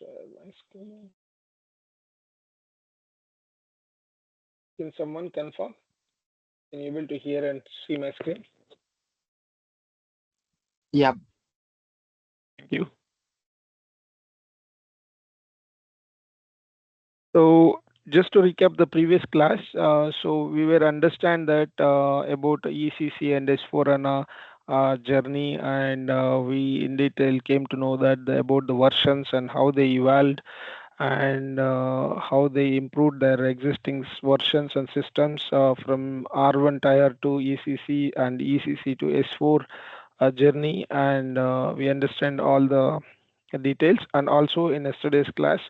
share my screen. Can someone confirm? Can you able to hear and see my screen? Yeah. Thank you. So just to recap the previous class, so we were understand that about ECC and S4HANA journey, and we in detail came to know that about the versions and how they evolved, and how they improved their existing versions and systems from R1 tier to ECC and ECC to S4 journey, and we understand all the details. And also in yesterday's class,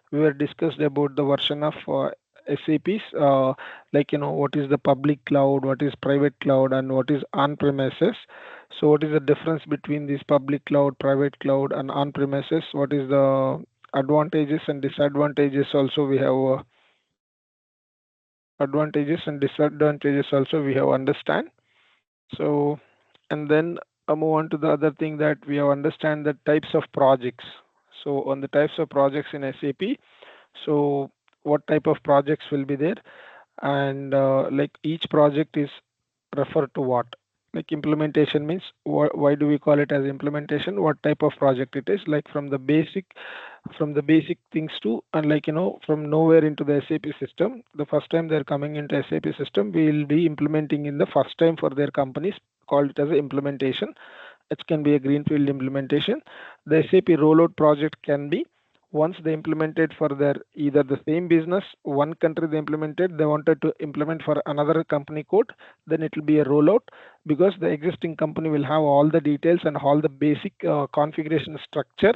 we were discussed about the version of SAPs, like what is the public cloud, what is private cloud, and what is on-premises. So what is the difference between this public cloud, private cloud, and on-premises? What is the advantages and disadvantages? Also, we have advantages and disadvantages. Also, we have understand. So, and then I move on to the other thing that we have understand the types of projects. So on the types of projects in SAP, so what type of projects will be there, and like each project is referred to what? Like implementation means why do we call it as implementation? What type of project it is? Like from the basic things to, and like from nowhere into the SAP system. The first time they're coming into SAP system, we will be implementing in the first time for their companies, called it as a implementation. It can be a greenfield implementation. The SAP rollout project can be once they implemented for their either the same business, one country they implemented, they wanted to implement for another company code, then it will be a rollout, because the existing company will have all the details and all the basic configuration structure,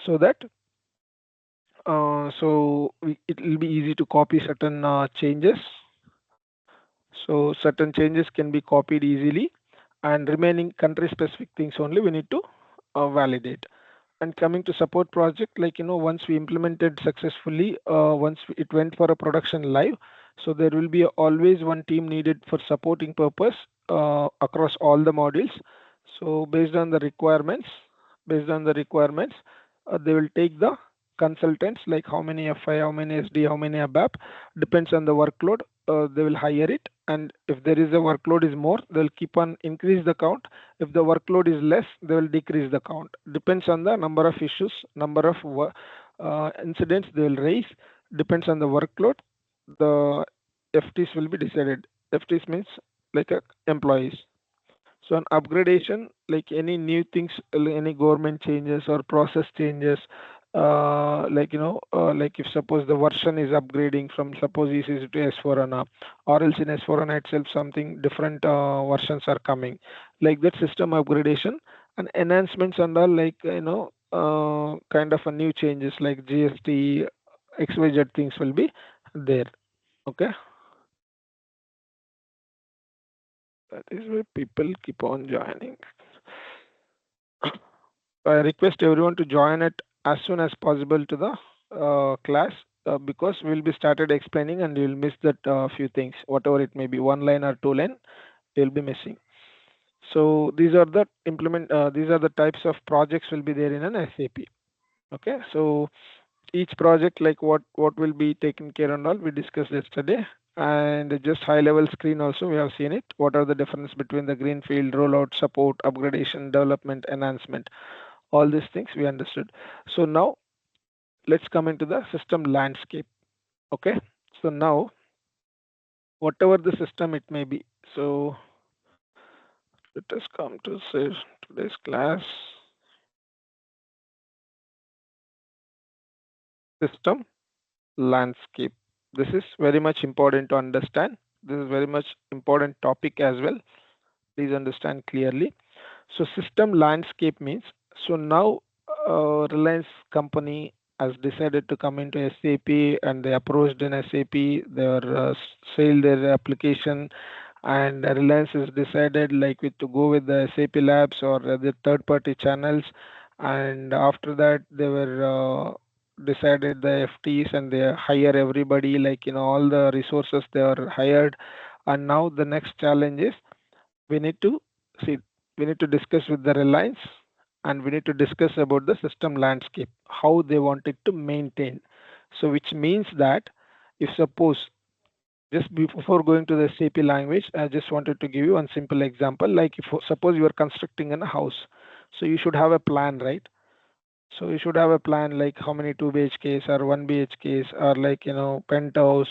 so that it will be easy to copy certain changes. So certain changes can be copied easily, and remaining country specific things only we need to validate. And coming to support project, like once we implemented successfully, once it went for a production live, so there will be always one team needed for supporting purpose across all the modules. So based on the requirements, they will take the consultants, like how many FI, how many SD, how many ABAP, depends on the workload. They will hire it, and if there is a workload is more, they'll keep on increase the count. If the workload is less, they will decrease the count. Depends on the number of issues, number of incidents they will raise. Depends on the workload. The FTs will be decided. FTs means like employees. So an upgradation, like any new things, any government changes or process changes, like if suppose the version is upgrading from suppose ECC to S4HANA, or else in S4HANA itself something different versions are coming, like that system upgradation and enhancements and all, like kind of a new changes like GST, XYZ things will be there. Okay, that is why people keep on joining. I request everyone to join it as soon as possible to the class, because we'll be started explaining and you'll miss that few things, whatever it may be, one line or two line, you'll be missing. So these are the these are the types of projects will be there in an SAP. Okay, so each project, like what will be taken care and all, we discussed yesterday. And just high level screen also we have seen it. What are the difference between the greenfield, rollout, support, upgradation, development, enhancement, all these things we understood. So now let's come into the system landscape. Okay, so now whatever the system it may be, so let us come to say today's class, system landscape. This is very much important to understand. This is very much important topic as well. Please understand clearly. So system landscape means, so now Reliance company has decided to come into SAP, and they approached in SAP, they are sell their application, and Reliance has decided like to go with the SAP labs or the third party channels. And after that they were decided the FTs, and they hire everybody, like all the resources they are hired. And now the next challenge is we need to see, we need to discuss with the Reliance, and we need to discuss about the system landscape, how they want it to maintain. So which means that if suppose, just before going to the SAP language, I just wanted to give you one simple example. Like if suppose you are constructing in a house, so you should have a plan, right? So you should have a plan like how many 2 BHKs or 1 BHKs or like penthouse.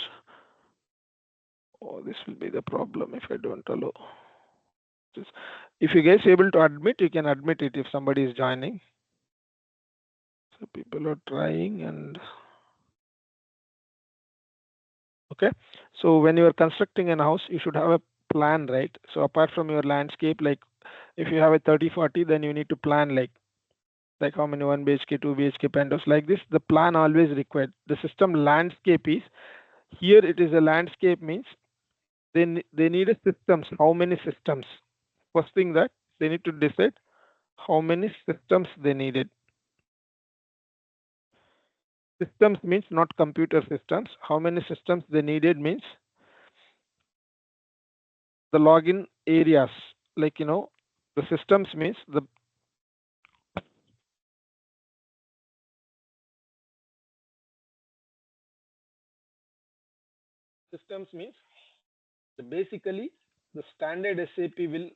Oh, this will be the problem if I don't allow. If you guys able to admit, you can admit it if somebody is joining. So people are trying and okay. So when you are constructing a house, you should have a plan, right? So apart from your landscape, like if you have a 30-40, then you need to plan like how many 1 BHK, 2 BHK penthouse like this. The plan always required. The system landscape is here. It is a landscape means they need a systems. How many systems? First thing that they need to decide how many systems they needed. Systems means not computer systems. How many systems they needed means the login areas. Like the systems means the systems means basically the standard SAP will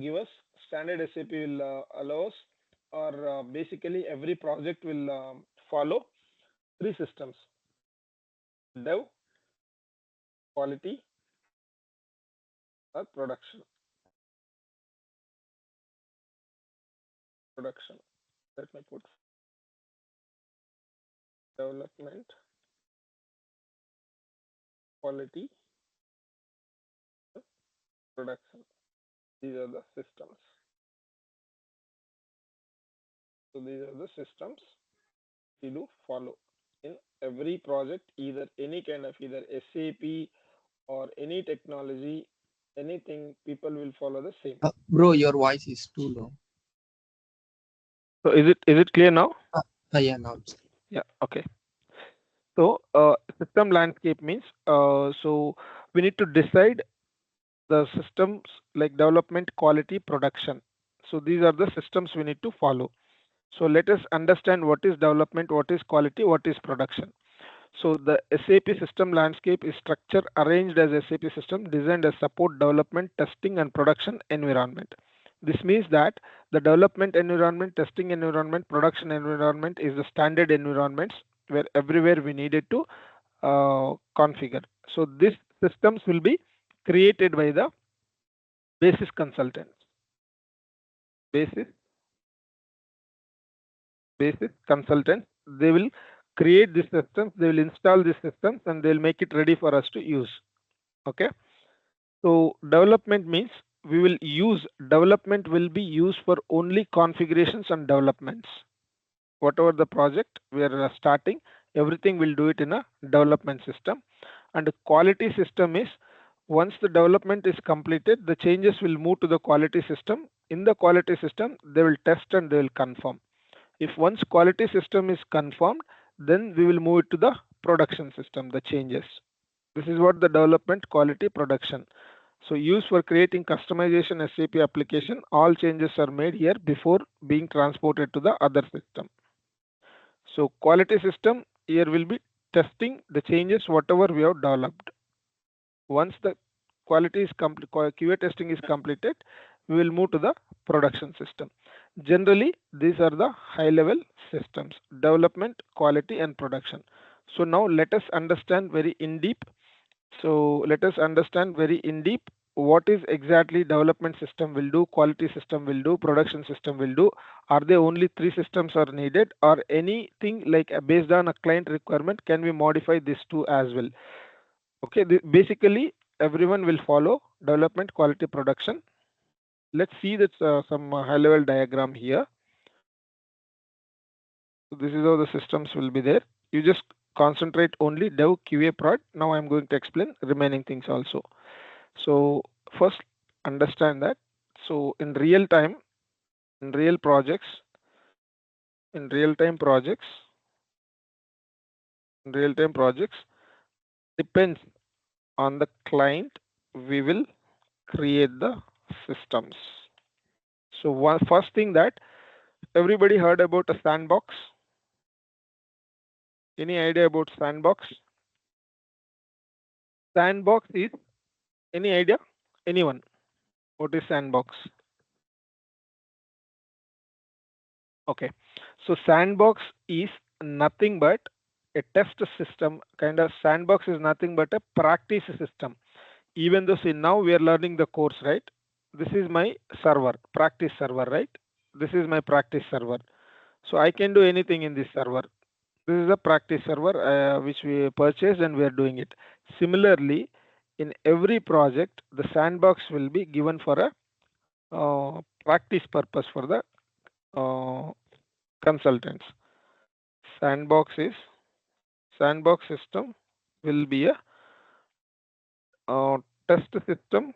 give us, standard SAP will allow us, or basically every project will follow three systems: dev, quality, or production. Production. Let me put development, quality, production. These are the systems. So these are the systems we do follow in every project, either any kind of either SAP or any technology, anything, people will follow the same. Bro, your voice is too low. So is it clear now? Yeah, now it's Yeah. Okay. So system landscape means so we need to decide the systems like development, quality, production. So these are the systems we need to follow. So let us understand what is development, what is quality, what is production. So the SAP system landscape is structure arranged as SAP system designed as support development, testing and production environment. This means that the development environment, testing environment, production environment is the standard environments where everywhere we needed to configure. So these systems will be created by the basis consultants. Basis basis consultants. They will create these systems, they will install these systems, and they'll make it ready for us to use. Okay. So development means we will use development will be used for only configurations and developments. Whatever the project we are starting, everything will do it in a development system. And the quality system is once the development is completed, the changes will move to the quality system. In the quality system, they will test and they will confirm. If once quality system is confirmed, then we will move it to the production system, the changes. This is what the development, quality, production. So used for creating customization SAP application, all changes are made here before being transported to the other system. So quality system here will be testing the changes whatever we have developed. Once the quality is complete, QA testing is completed, we will move to the production system. Generally, these are the high level systems: development, quality, and production. So now let us understand very in deep. So let us understand very in deep what is exactly development system will do, quality system will do, production system will do. Are there only three systems are needed, or anything like based on a client requirement can we modify these two as well? Okay, basically everyone will follow development, quality, production. Let's see that some high level diagram here. So this is how the systems will be there. You just concentrate only dev, QA, prod. Now I'm going to explain remaining things also. So first understand that. So in real time, in real projects, in real time projects, in real time projects, depends on the client, we will create the systems. So one first thing that everybody heard about a sandbox? Any idea about sandbox? Sandbox is, any idea? Anyone? What is sandbox? Okay. So sandbox is nothing but a test system. Kind of sandbox is nothing but a practice system. Even though, see, now we are learning the course, right? This is my server, practice server, right? This is my practice server. So I can do anything in this server. This is a practice server which we purchased and we are doing it. Similarly, in every project, the sandbox will be given for a practice purpose for the consultants. Sandbox system will be a test system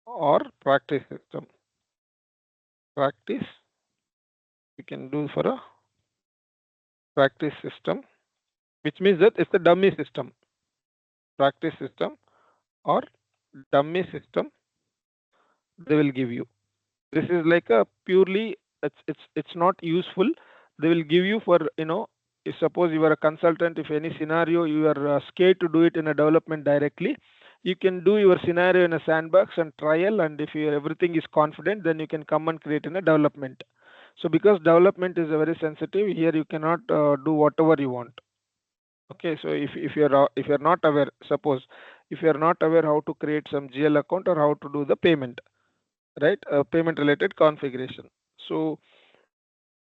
or practice system. Practice we can do for a practice system, which means that it's a dummy system. Practice system or dummy system they will give you. This is like a purely, it's not useful. They will give you for, if suppose you are a consultant, if any scenario you are scared to do it in a development directly, you can do your scenario in a sandbox and trial, and if everything is confident, then you can come and create in a development. So because development is a very sensitive, here you cannot do whatever you want. Okay, so if you're not aware, suppose if you're not aware how to create some GL account or how to do the payment, right? Payment related configuration. So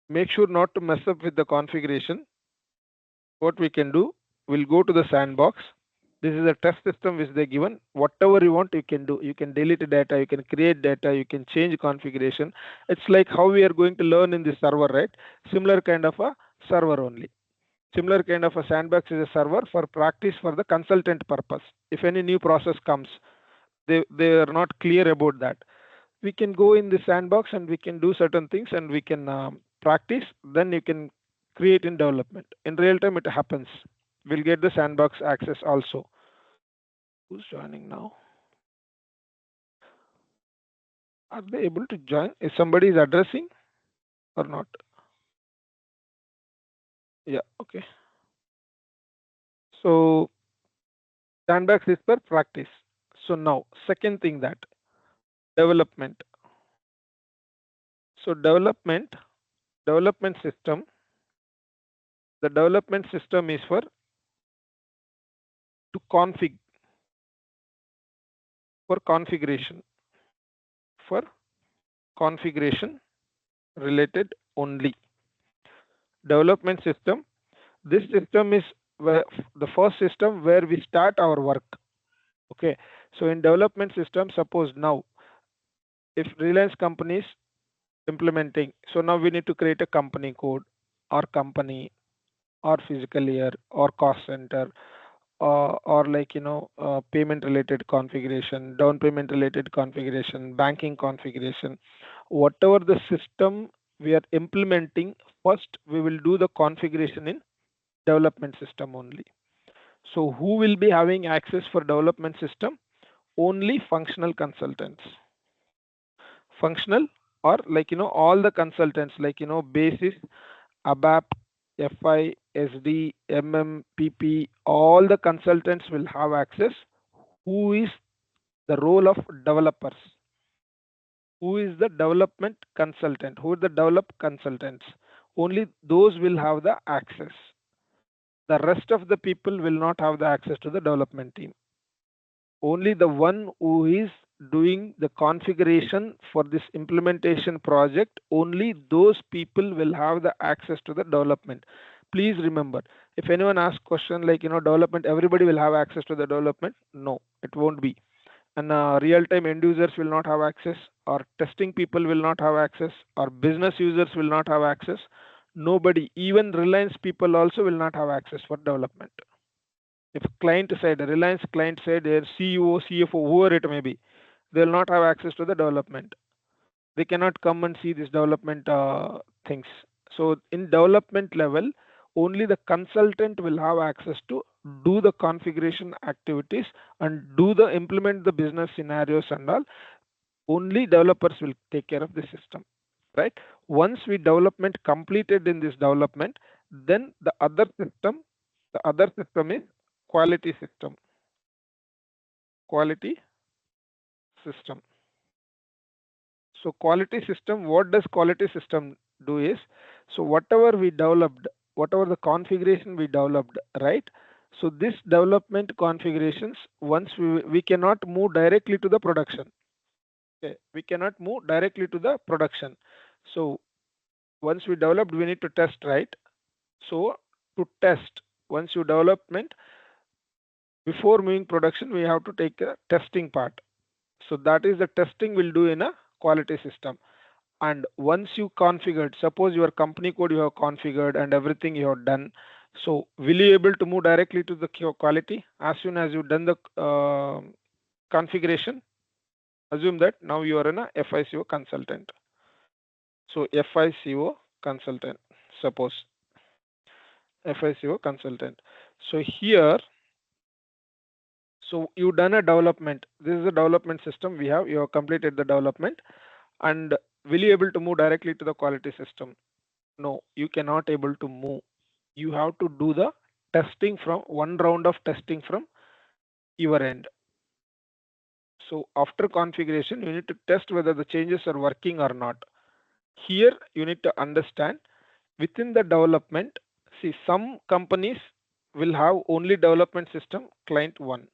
make sure not to mess up with the configuration. What we can do, we'll go to the sandbox. This is a test system which they given. Whatever you want, you can do. You can delete data, you can create data, you can change configuration. It's like how we are going to learn in this server, right? Similar kind of a server only. Similar kind of a sandbox is a server for practice for the consultant purpose. If any new process comes, they are not clear about that. We can go in the sandbox and we can do certain things and we can practice. Then you can create in development. In real time, it happens. We'll get the sandbox access also. Who's joining now? Are they able to join? If somebody is addressing or not? Yeah, okay. So sandbox is for practice. So now, second thing, that development. So development system. The development system is for to config, for configuration, for configuration related only. Development system. This system is where the first system where we start our work. Okay. So in development system, suppose now if Reliance companies implementing, so now we need to create a company code or company or physical year or cost center or like payment related configuration, down payment related configuration, banking configuration, whatever the system we are implementing, first we will do the configuration in development system only. So who will be having access for development system? Only functional consultants. Functional or like all the consultants like basis, ABAP, FI, SD, MM, PP, all the consultants will have access. Who is the role of developers? Who is the development consultant? Who are the develop consultants? Only those will have the access. The rest of the people will not have the access to the development team. Only the one who is doing the configuration for this implementation project, only those people will have the access to the development. Please remember, if anyone asks question like development, everybody will have access to the development. No, it won't be. And real-time end users will not have access, or testing people will not have access, or business users will not have access. Nobody, even Reliance people also will not have access for development. If client side, Reliance client side, their CEO, CFO, whoever it may be, they will not have access to the development. They cannot come and see this development things. So in development level, only the consultant will have access to do the configuration activities and do the implement the business scenarios and all. Only developers will take care of the system. right? Once we development completed in this development, then the other system is quality system. Quality system. So quality system, what does quality system do is, so whatever we developed, whatever the configuration we developed, right? So this development configurations, once we cannot move directly to the production. Okay, we cannot move directly to the production. So once we developed, we need to test, right? So to test, once you development, before moving production, we have to take a testing part. So that is the testing we'll do in a quality system. And once you configured, suppose your company code you have configured and everything you have done, so will you able to move directly to the quality as soon as you've done the configuration? Assume that now you are in a FICO consultant. So FICO consultant, suppose FICO consultant. So here, so you done a development. This is a development system we have. You have completed the development, and will you able to move directly to the quality system? No, you cannot able to move. You have to do the testing from one round of testing from your end. So after configuration, you need to test whether the changes are working or not. Here you need to understand within the development. See, some companies will have only development system client one.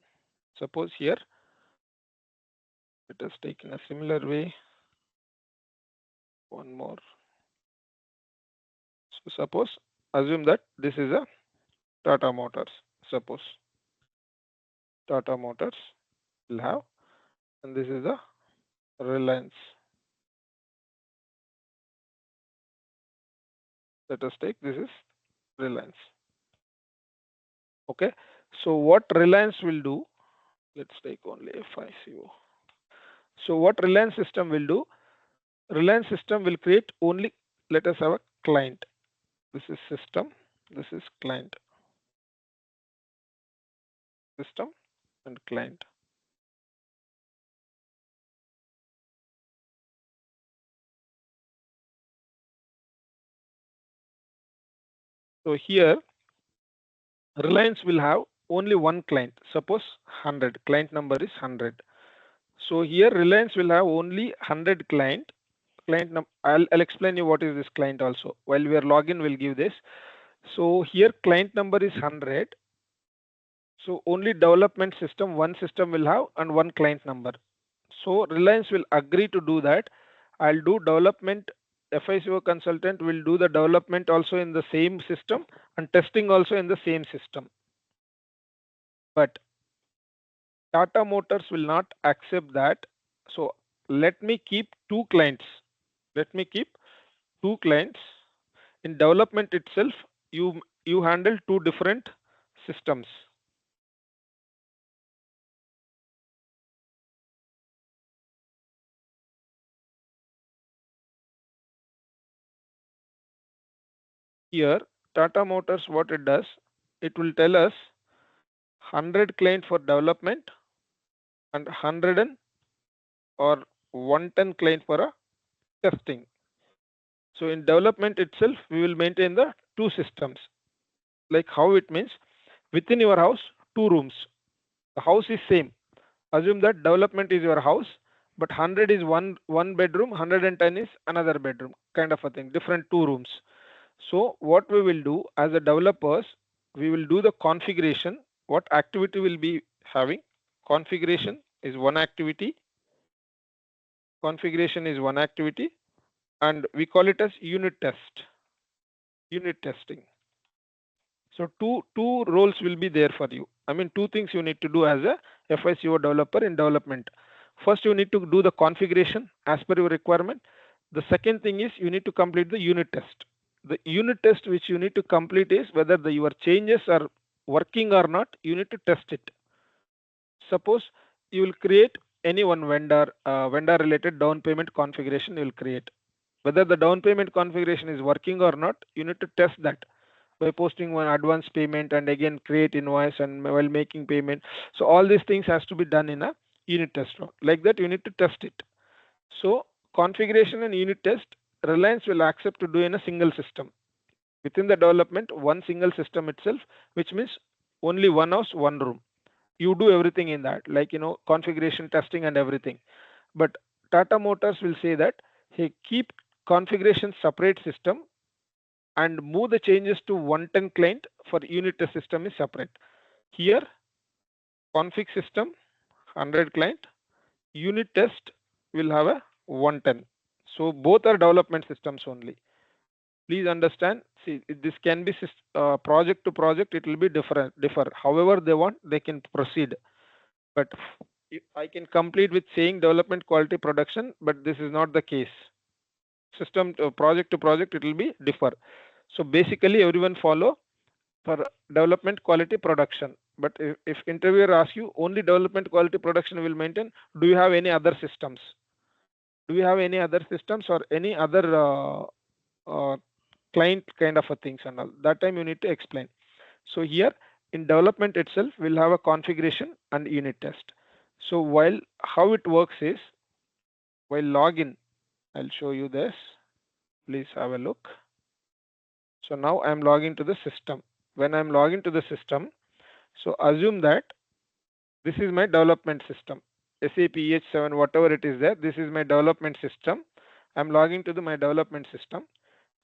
Suppose here it is taken a similar way. One more. So suppose assume that this is a Tata Motors. Suppose Tata Motors will have, and this is a Reliance. Let us take this is Reliance. Okay. So what Reliance will do? Let's take only FICO. So what Reliance system will do? Reliance system will create only. Let us have a client. This is system. This is client. System and client. So here Reliance will have only one client. Suppose 100. Client number is 100. So here Reliance will have only 100 client. I'll explain you what is this client also. While we are login, we'll give this. So here client number is 100. So only development system, one system will have and one client number. So Reliance will agree to do that. I'll do development. FICO consultant will do the development also in the same system and testing also in the same system. But Tata Motors will not accept that. So let me keep two clients. Let me keep two clients. In development itself, you handle two different systems. Here, Tata Motors, what it does, it will tell us 100 client for development and 100 or 110 client for a testing. So in development itself, we will maintain the two systems. Like how it means, within your house, two rooms. The house is same. Assume that development is your house, but 100 is one bedroom, 110 is another bedroom, kind of a thing, different two rooms. So what we will do as a developers, we will do the configuration. What activity will be having? Configuration is one activity. Configuration is one activity, and we call it as unit test. Unit testing. So two roles will be there for you. I mean, two things you need to do as a FICO developer in development. First, you need to do the configuration as per your requirement. The second thing is you need to complete the unit test. The unit test which you need to complete is whether your changes are working or not. You need to test it. Suppose you will create any one vendor related down payment configuration you will create. Whether the down payment configuration is working or not, you need to test that by posting one advance payment and again create invoice and while making payment. So all these things has to be done in a unit test. Like that, you need to test it. So configuration and unit test, Reliance will accept to do in a single system. Within the development, one single system itself, which means only one house, one room. You do everything in that, like configuration, testing, and everything. But Tata Motors will say that, hey, keep configuration separate system and move the changes to 110 client for unit test system is separate. Here, config system 100 client, unit test will have a 110. So both are development systems only. Please understand. See, this can be project to project. It will be differ. However they want, they can proceed. But I can complete with saying development quality production, but this is not the case. System project to project, it will be differ. So basically, everyone follow for development quality production. But if interviewer asks you only development quality production will maintain, do you have any other systems? Do you have any other systems or any other uh, client kind of a things and all? That time you need to explain. So here in development itself, we'll have a configuration and unit test. So while how it works is, while login, I'll show you this. Please have a look. So now I'm logging to the system. When I'm logging to the system, so assume that this is my development system, SAP EH7, whatever it is there. This is my development system. I'm logging to my development system.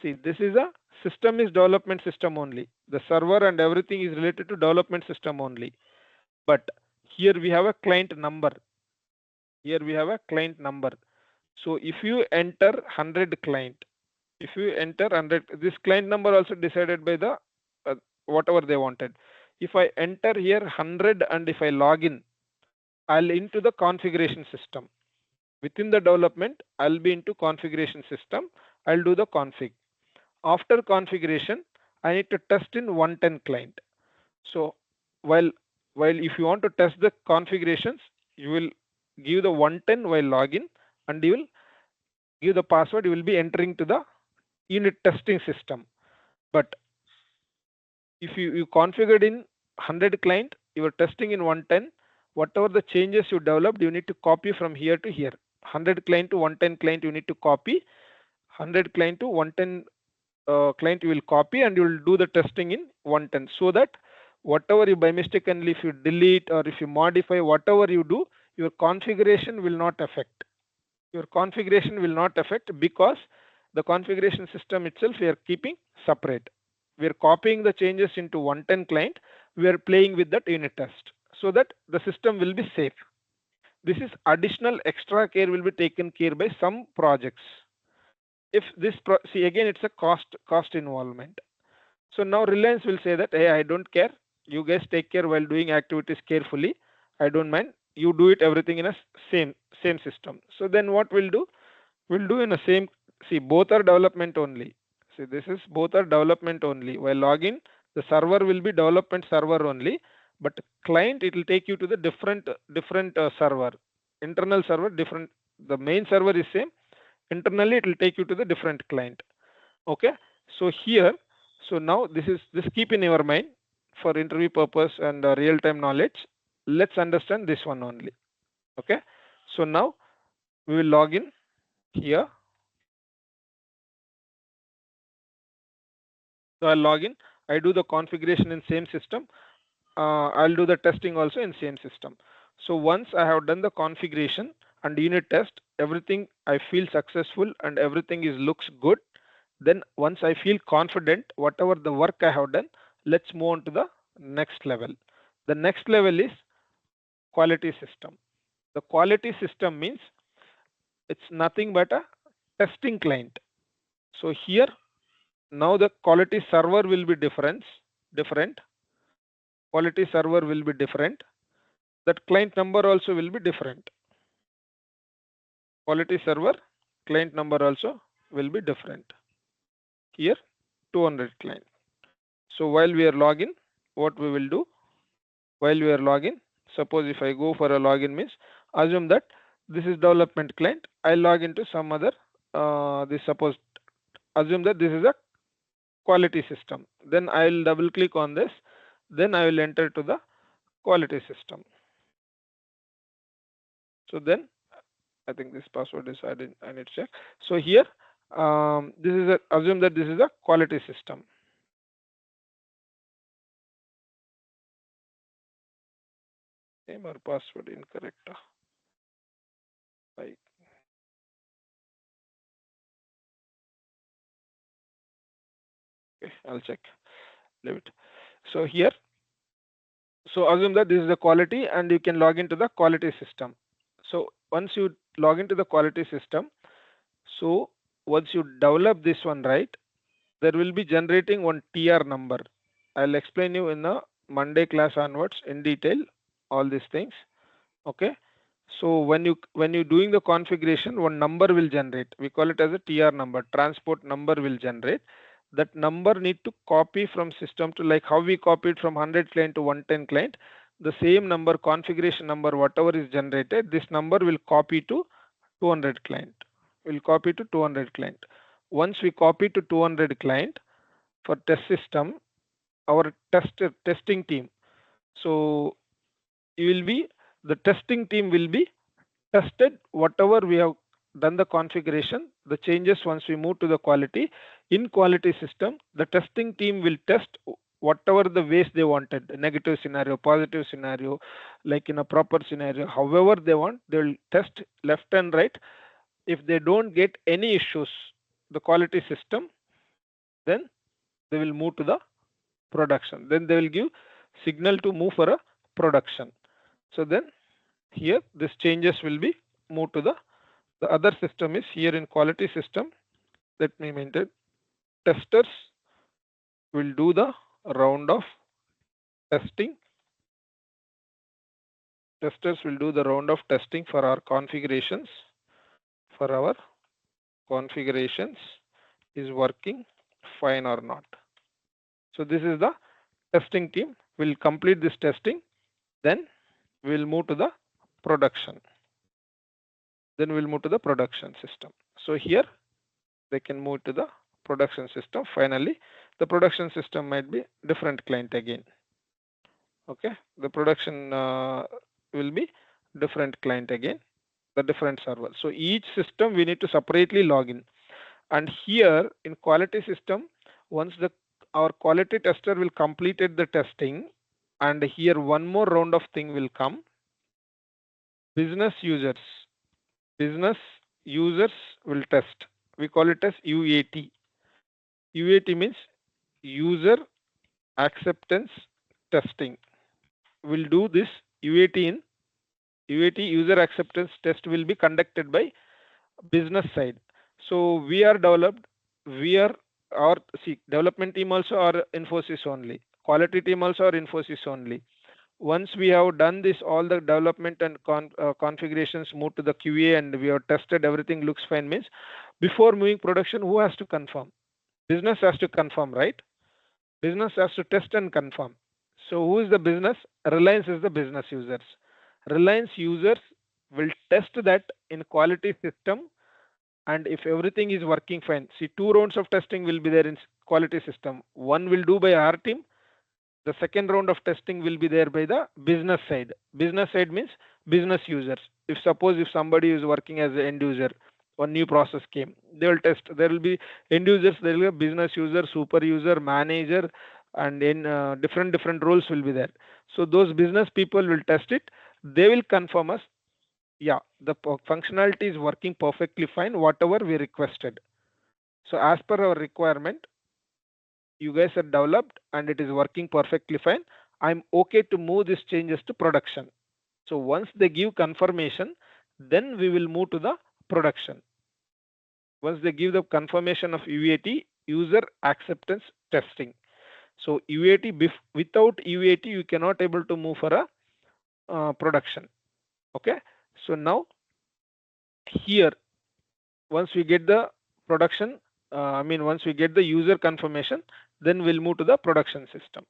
See, this is a system is development system only. The server and everything is related to development system only. But here we have a client number. Here we have a client number. So if you enter 100 client, if you enter 100, this client number also decided by the whatever they wanted. If I enter here 100 and if I log in, I'll into the configuration system. Within the development, I'll be into configuration system. I'll do the config. After configuration, I need to test in 110 client. So while if you want to test the configurations, you will give the 110 while login and you will give the password. You will be entering to the unit testing system. But if you configured in 100 client, you are testing in 110, whatever the changes you developed, you need to copy from here to here. 100 client to 110 client, you need to copy. 100 client to 110 client, you will copy and you will do the testing in 110, so that whatever you by mistakenly, if you delete or if you modify, whatever you do, your configuration will not affect. Your configuration will not affect because the configuration system itself we are keeping separate. We are copying the changes into 110 client. We are playing with that unit test so that the system will be safe. This is additional extra care will be taken care by some projects. If this see again, it's a cost involvement. So now Reliance will say that, hey, I don't care. You guys take care while doing activities carefully. I don't mind. You do it everything in a same system. So then what we'll do? We'll do in a same. See, both are development only. See, this is both are development only. While login, the server will be development server only, but client it will take you to the different server. Internal server different. The main server is same. Internally, it will take you to the different client. Okay. So here, so now this keep in your mind for interview purpose and real time knowledge. Let's understand this one only. Okay. So now we will log in here. So I'll log in. I do the configuration in same system. I'll do the testing also in same system. So once I have done the configuration and unit test, everything I feel successful and everything is looks good. Then once I feel confident, whatever the work I have done, let's move on to the next level. The next level is quality system. The quality system means it's nothing but a testing client. So here now the quality server will be different. Quality server will be different. That client number also will be different. Quality server client number also will be different. Here 200 client. So while we are login, what we will do? While we are login, suppose if I go for a login means, assume that this is development client. I log into some other assume that this is a quality system. Then I will double click on this. Then I will enter to the quality system. So then I think this password is I need to check. So here This is assume that this is a quality system. Name or password incorrect. Right. Okay, I'll check. Leave it. So here, so assume that this is the quality, and you can log into the quality system. So once you log into the quality system, so once you develop this one, right, there will be generating one TR number. I'll explain you in the Monday class onwards in detail all these things. Okay. So when you doing the configuration, one number will generate. We call it as a TR number, transport number will generate. That number need to copy from system to, like how we copied from 100 client to 110 client. The same number, configuration number, whatever is generated, this number will copy to 200 client. Will copy to 200 client. Once we copy to 200 client for test system, our testing team. So you will be the testing team will be tested whatever we have done the configuration, the changes once we move to the quality. In quality system, the testing team will test whatever the ways they wanted, negative scenario, positive scenario, like in a proper scenario, however they want, they will test left and right. If they don't get any issues, the quality system, then they will move to the production. Then they will give signal to move for a production. So then here this changes will be moved to the other system is here in quality system. Let me maintain. Testers will do the round of testing. Testers will do the round of testing for our configurations. For our configurations is working fine or not. So this is the testing team. Will complete this testing. Then we'll move to the production. Then we'll move to the production system. So here they can move to the production system. Finally, the production system might be different client again. Okay, the production will be different client again, the different server. So each system we need to separately log in. And here in quality system, once our quality tester will completed the testing, and here one more round of thing will come. Business users will test. We call it as UAT. UAT means user acceptance testing. Will do this UAT in UAT, user acceptance test, will be conducted by business side. So we are developed, we are our development team also are Infosys only, quality team also are Infosys only. Once we have done this, all the development and configurations move to the QA, and we have tested everything looks fine, means before moving production, who has to confirm? Business has to confirm, right? Business has to test and confirm. So who is the business? Reliance is the business users. Reliance users will test that in quality system, and if everything is working fine, see, two rounds of testing will be there in quality system. One will do by our team. The second round of testing will be there by the business side. Business side means business users. If suppose if somebody is working as an end user, one new process came, they will test. There will be end users, there will be business user, super user, manager, and in different roles will be there. So those business people will test it. They will confirm us, yeah, the functionality is working perfectly fine, whatever we requested. So as per our requirement, you guys are developed and it is working perfectly fine. I'm okay to move these changes to production. So once they give confirmation, then we will move to the production. Once they give the confirmation of UAT, user acceptance testing. So UAT, without UAT, you cannot able to move for a production. Okay. So now here, once we get the production, once we get the user confirmation, then we'll move to the production system.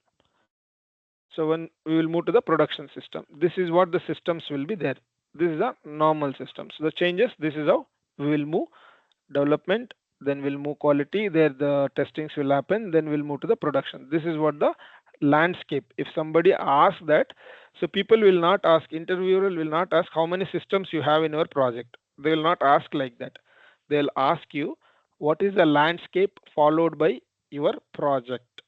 So when we will move to the production system, this is what the systems will be there. This is a normal system. So the changes, this is how we will move development, then we'll move quality, there the testings will happen, then we'll move to the production. This is what the landscape. If somebody asks that, so people will not ask, interviewer will not ask how many systems you have in your project. They will not ask like that. They'll ask you what is the landscape followed by your project.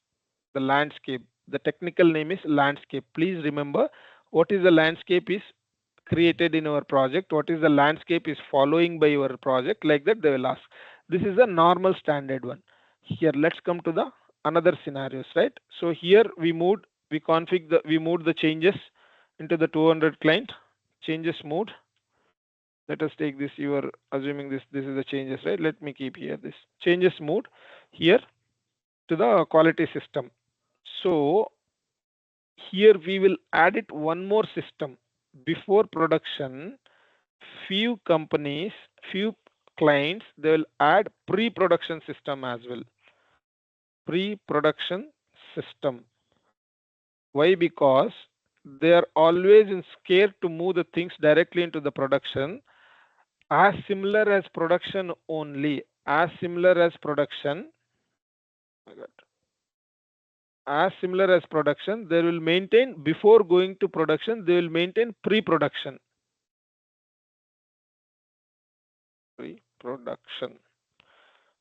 The landscape, the technical name is landscape. Please remember what is the landscape is created in our project, what is the landscape is following by your project, like that they will ask. This is a normal standard one. Here let's come to the another scenarios, right? So here we moved the changes into the 200 client. Changes moved. Let us take this, you are assuming this is the changes, right? Let me keep here this changes moved here to the quality system. So here we will add it one more system before production. Few companies, few clients, they will add pre-production system as well. Pre-production system. Why? Because they are always scared to move the things directly into the production. As similar as production only, as similar as production. As similar as production, they will maintain before going to production, they will maintain pre-production. Pre-production.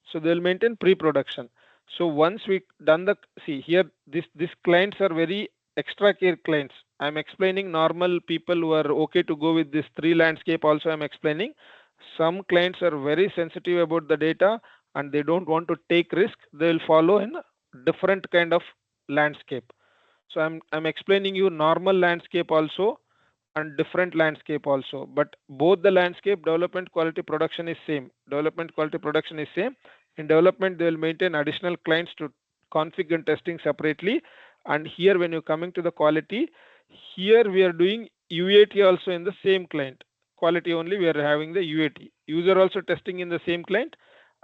So they'll maintain pre-production. So once we done the, see here, this clients are very extra care clients. I'm explaining normal people who are okay to go with this 3 landscape also I'm explaining. Some clients are very sensitive about the data and they don't want to take risk. They'll follow in different kind of landscape. So I'm explaining you normal landscape also and different landscape also, but both the landscape, development, quality, production is same. Development, quality, production is same. In development they will maintain additional clients to config and testing separately, and here when you're coming to the quality, here we are doing UAT also in the same client. Quality only we are having the UAT. User also testing in the same client,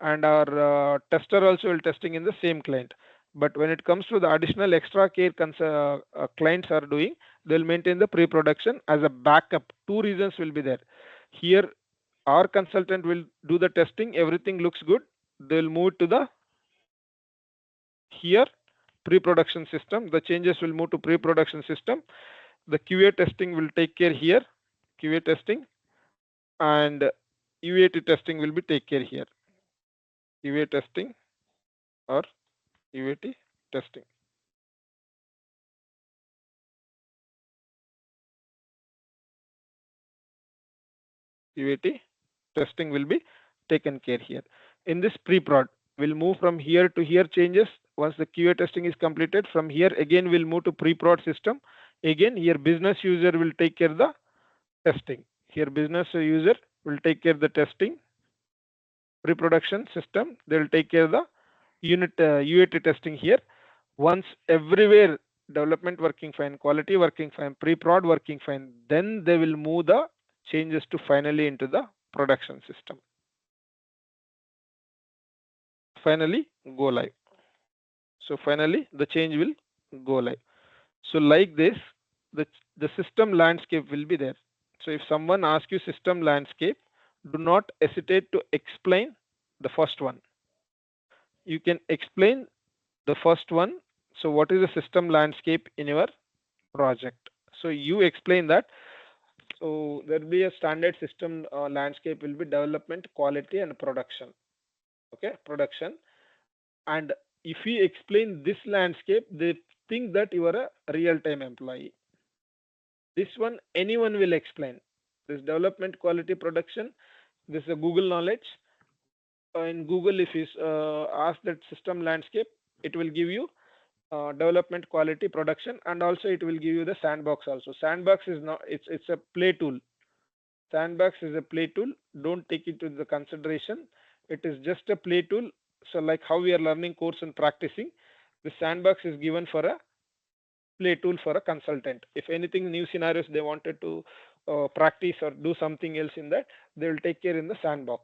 and our tester also will testing in the same client. But when it comes to the additional extra care clients are doing, they'll maintain the pre-production as a backup. 2 reasons will be there. Here our consultant will do the testing, everything looks good, they'll move to the here pre-production system. The changes will move to pre-production system. The QA testing will take care here, QA testing, and UAT testing will be take care here. QA testing or UAT testing. UAT testing will be taken care here. In this pre-prod, we'll move from here to here changes. Once the QA testing is completed, from here again we'll move to pre-prod system. Again here business user will take care of the testing. Here business user will take care of the testing. Pre-production system, they will take care of the unit UAT testing here. Once everywhere development working fine, quality working fine, pre-prod working fine, then they will move the changes to finally into the production system. Finally go live. So finally the change will go live. So like this, the system landscape will be there. So if someone asks you system landscape, do not hesitate to explain the first one. You can explain the first one. So what is the system landscape in your project? So you explain that. So there will be a standard system landscape will be development, quality, and production. Okay, production. And if you explain this landscape, they think that you are a real-time employee. This one anyone will explain. This development, quality, production. This is a Google knowledge. In Google, if you ask that system landscape, it will give you development, quality, production, and also it will give you the sandbox also. Sandbox is not, it's a play tool. Sandbox is a play tool. Don't take it into the consideration. It is just a play tool. So like how we are learning course and practicing, the sandbox is given for a play tool for a consultant. If anything new scenarios they wanted to practice or do something else in that, they will take care in the sandbox.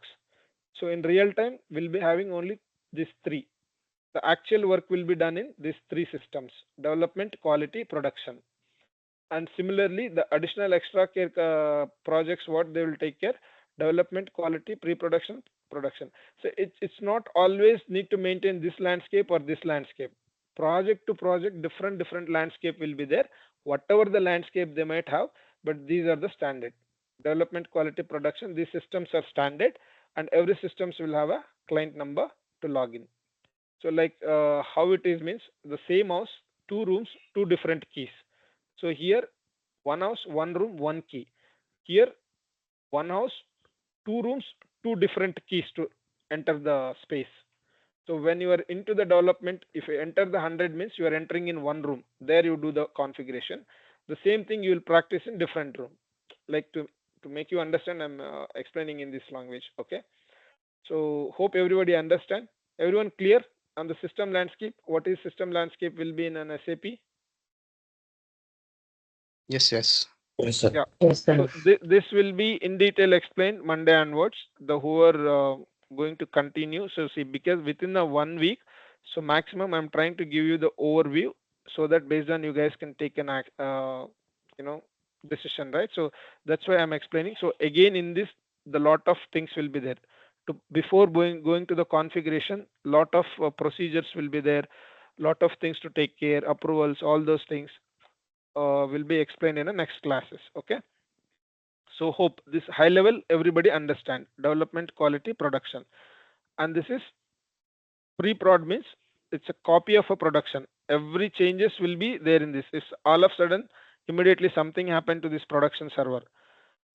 So in real time, we'll be having only these 3. The actual work will be done in these 3 systems: development, quality, production. And similarly, the additional extra care projects, what they will take care: development, quality, pre-production, production. So it's not always need to maintain this landscape or this landscape. Project to project, different landscape will be there. Whatever the landscape they might have, but these are the standard. Development, quality, production, these systems are standard. and every systems will have a client number to log in. So like how it is means the same house, two rooms, two different keys. So here one house, one room, one key. Here one house, two rooms, two different keys to enter the space. So when you are into the development, if you enter the 100 means you are entering in one room. There you do the configuration. The same thing you will practice in different room. Like to make you understand, I'm explaining in this language. Okay. So hope everybody understand. Everyone clear on the system landscape? What is system landscape will be in an SAP? Yes, yes. Yes, sir. Yeah. Yes, So sir. this will be in detail explained Monday onwards. The who are going to continue. So see, because within the 1 week, so maximum I'm trying to give you the overview so that based on you guys can take an you know decision, right? So that's why I'm explaining. So again in this, the lot of things will be there. To before going to the configuration, lot of procedures will be there, lot of things to take care, approvals, all those things will be explained in the next classes. Okay. So hope this high level everybody understand development, quality, production, and this is pre-prod means it's a copy of a production. Every changes will be there in this. If all of a sudden immediately something happened to this production server,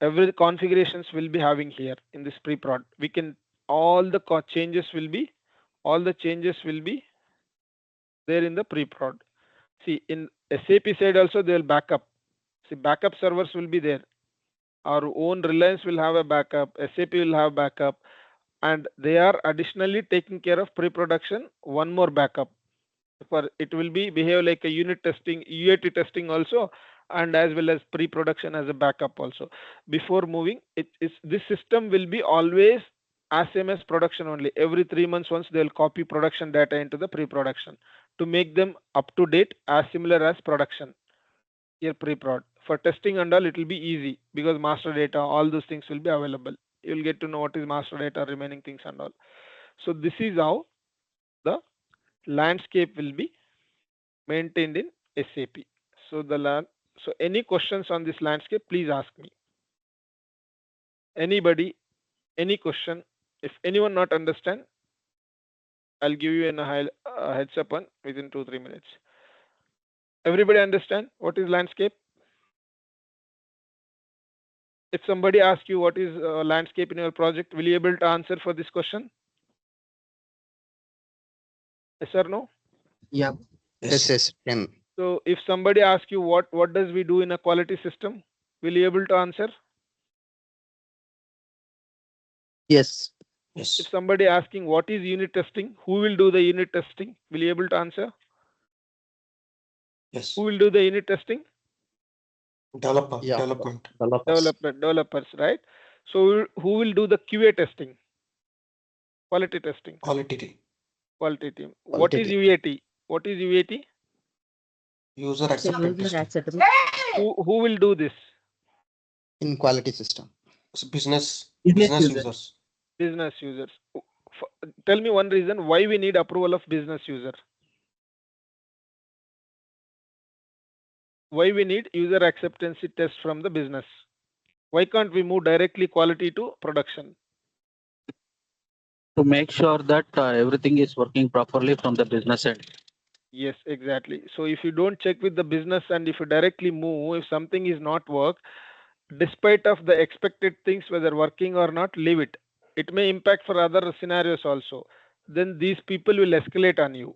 every configurations will be having here in this pre-prod. We can all the changes will be there in the pre-prod. See in SAP side also they will backup. See backup servers will be there. Our own Reliance will have a backup, SAP will have backup, and they are additionally taking care of pre-production one more backup. For it will be behave like a unit testing, UAT testing also, and as well as pre-production as a backup also. Before moving, it is this system will be always as same as production only. Every 3 months once they'll copy production data into the pre-production to make them up to date as similar as production here pre-prod. For testing and all, it will be easy because master data, all those things will be available. You'll get to know what is master data, remaining things and all. So this is how the landscape will be maintained in SAP. So so any questions on this landscape, please ask me. Anybody, any question? If anyone not understand, I'll give you a heads up on within 2-3 minutes. Everybody understand what is landscape? If somebody asks you what is landscape in your project, will you able to answer for this question? Yes or no? Yeah. Yes. Yes, can. So if somebody asks you what does we do in a quality system, will you able to answer? Yes. If Yes. somebody asking what is unit testing, who will do the unit testing? Will you able to answer? Yes. Who will do the unit testing? Yeah. Development. Developers, right? So who will do the QA testing? Quality testing. Quality. Quality team. What Quality is team. UAT? What is UAT? User The acceptance user testing. acceptance. Who will do this? In quality system. So business Business user. users. Business users. Tell me one reason why we need approval of business user. Why we need user acceptance test from the business? Why can't we move directly quality to production? To make sure that everything is working properly from the business end. Yes, exactly. So if you don't check with the business and if you directly move, if something is not work, despite of the expected things, whether working or not, leave it. It may impact for other scenarios also. Then these people will escalate on you.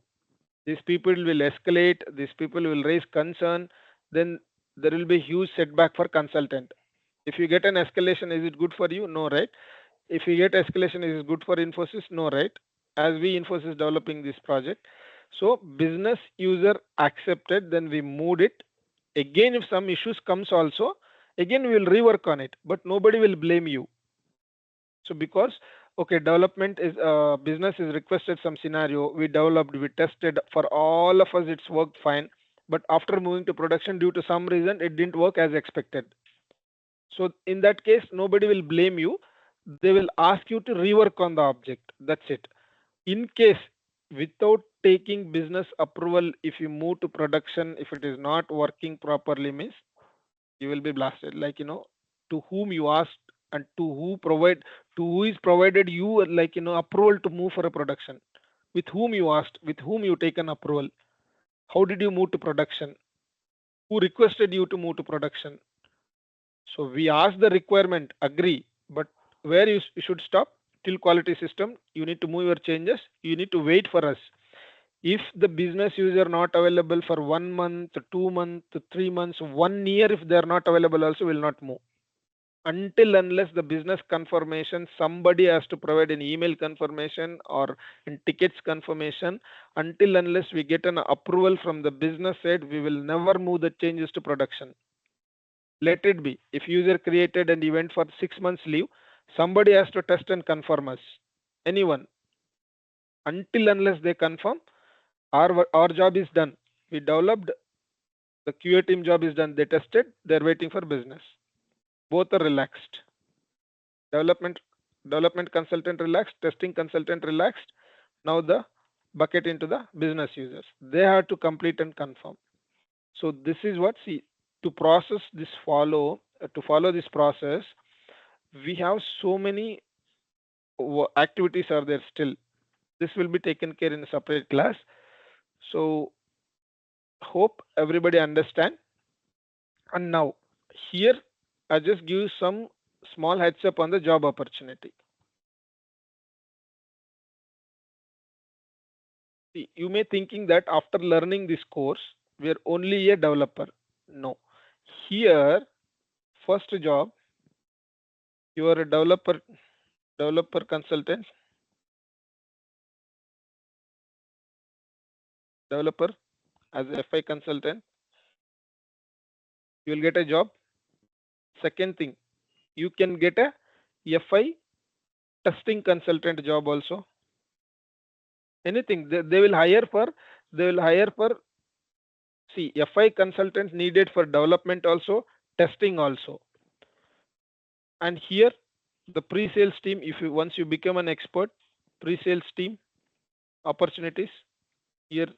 These people will escalate. These people will raise concern. Then there will be huge setback for consultant. If you get an escalation, is it good for you? No, right? If you get escalation, is it good for Infosys? No, right? As we Infosys developing this project, so business user accepted, then we moved it. Again, if some issues comes also, again we will rework on it, but nobody will blame you. So because okay, development is business is requested some scenario, we developed, we tested, for all of us it's worked fine, but after moving to production due to some reason it didn't work as expected. So in that case, nobody will blame you. They will ask you to rework on the object. That's it. In case without taking business approval, if you move to production, if it is not working properly, means you will be blasted. Like to whom you asked and to who is provided you like approval to move for a production, with whom you asked, with whom you taken approval, how did you move to production, who requested you to move to production. So we ask the requirement, agree, but where you should stop till quality system. You need to move your changes. You need to wait for us. If the business user not available for 1 month, 2 months, 3 months, 1 year, if they are not available, also will not move until unless the business confirmation. Somebody has to provide an email confirmation or in tickets confirmation. Until unless we get an approval from the business side, we will never move the changes to production. Let it be. If user created an event for 6 months leave, somebody has to test and confirm us. Anyone. Until unless they confirm, our job is done. We developed, the QA team job is done. They tested, they're waiting for business. Both are relaxed. Development consultant relaxed, testing consultant relaxed. Now the bucket into the business users. They have to complete and confirm. So this is what, see, to process this to follow this process, we have so many activities are there still. This will be taken care in a separate class. So hope everybody understand. And now here I just give you some small heads up on the job opportunity. See, you may thinking that after learning this course we are only a developer. No, here first job, you are a developer consultant, developer as a FI consultant, you will get a job. Second thing, you can get a FI testing consultant job also. Anything they will hire for, see, FI consultants needed for development also, testing also. And here the pre-sales team, if you once you become an expert, pre-sales team opportunities, here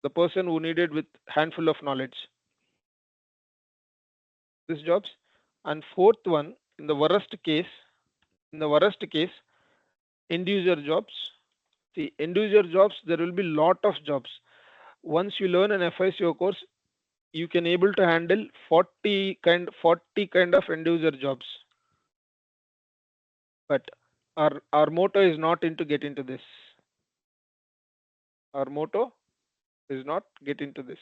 the person who needed with handful of knowledge, these jobs. And fourth one, in the worst case, end user jobs. See, end user jobs, there will be lot of jobs. Once you learn an FICO course, you can able to handle 40 kind of end user jobs. But our motto is not into get into this. Our motto is not get into this.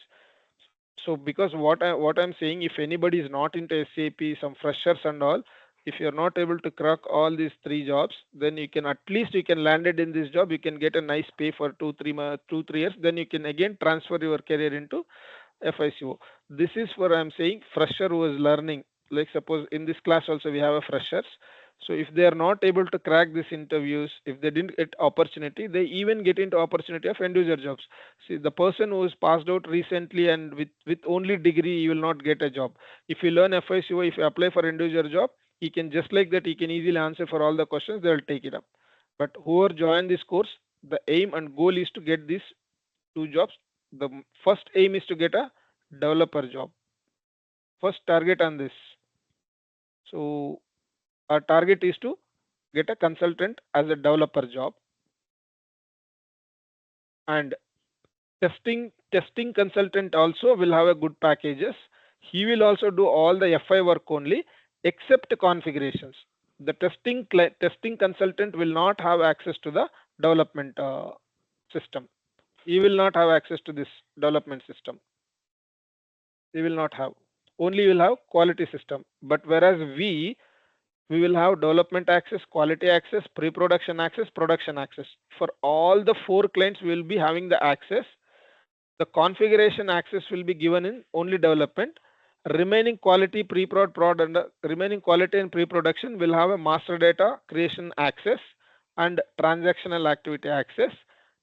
So because what I'm saying, if anybody is not into SAP, some freshers and all, if you're not able to crack all these 3 jobs, then you can at least you can land it in this job. You can get a nice pay for 2-3 years. Then you can again transfer your career into FICO. This is what I'm saying. Fresher who is learning, like suppose in this class also we have a freshers. So if they are not able to crack these interviews, if they didn't get opportunity, they even get into opportunity of end user jobs. See, the person who is passed out recently and with only degree, you will not get a job. If you learn FICO, if you apply for end user job, he can just like that, he can easily answer for all the questions, they will take it up. But whoever join this course, the aim and goal is to get these 2 jobs. The first aim is to get a developer job. First target on this. So our target is to get a consultant as a developer job, and testing consultant also will have a good packages. He will also do all the FI work only except configurations. The testing consultant will not have access to the development system. He will not have access to this development system. He will not have. Only will have quality system. But whereas we will have development access, quality access, pre-production access, production access. For all the 4 clients, we will be having the access. The configuration access will be given in only development. Remaining quality, pre-prod, prod, and remaining quality and pre-production will have a master data creation access and transactional activity access.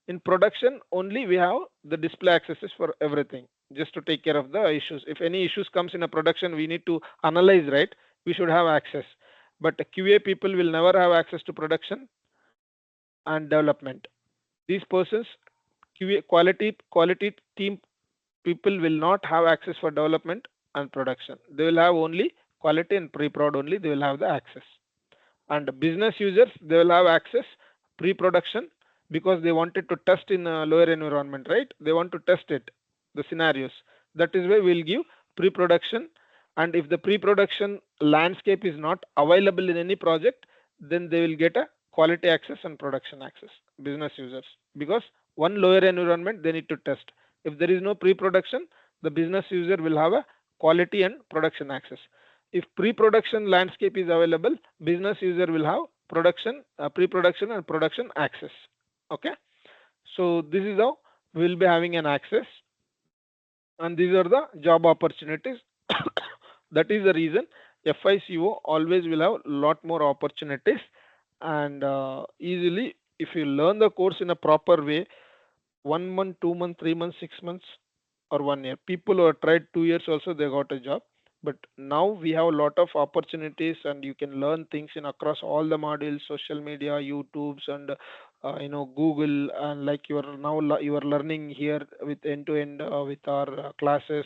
In production, only we have the display accesses for everything, just to take care of the issues. If any issues comes in a production, we need to analyze, right? We should have access. But QA people will never have access to production and development. These persons, QA quality team people will not have access for development and production. They will have only quality and pre-prod only they will have the access. And business users, they will have access pre-production because they wanted to test in a lower environment, right? They want to test it, the scenarios. That is why we'll give pre-production. And if the pre-production landscape is not available in any project, then they will get a quality access and production access, business users, because one lower environment they need to test. If there is no pre-production, the business user will have a quality and production access. If pre-production landscape is available, business user will have production, pre-production and production access. Okay, so this is how we will be having an access, and these are the job opportunities. That is the reason FICO always will have lot more opportunities, and easily if you learn the course in a proper way, 1 month, 2 months, 3 months, 6 months, or 1 year. People who have tried 2 years also they got a job. But now we have a lot of opportunities, and you can learn things in across all the modules, social media, YouTube's, and Google, and like you are now you are learning here with end to end with our classes.